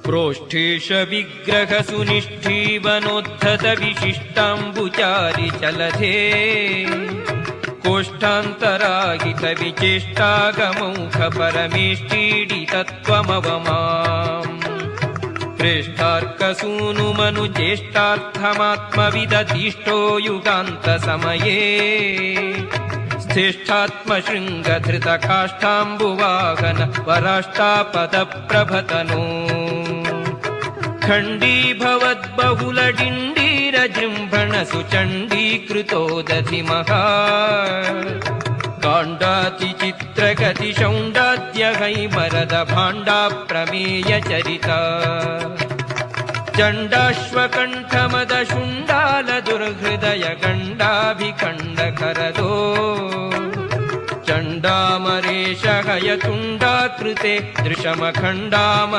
प्रोष्ठेश विग्रह सुनिष्ठीवनोद्धत विशिष्टाम्बुचारि चलधे कोष्ठान्तरागित विचेष्टागमौघ परमेष्टीडितत्वमवमाम् प्रेष्ठार्कसूनुमनुज्येष्ठार्थमात्मविदधिष्ठो युगान्तसमये श्रेष्ठात्मशृङ्गधृतकाष्ठाम्बुवाहन वराष्टापदप्रभतनो खण्डीभवद्बहुलडिण्डीरजृम्भण सुचण्डीकृतोदधिमहा काण्डातिचित्रगतिशौण्डाद्यहैमरदभाण्डाप्रमेयचरिता चण्डाश्वकण्ठमदशुण्डालदुर्हृदयगण्डाभिखण्डकरदो चण्डामरेशहयतुण्डाकृते दृशमखण्डाम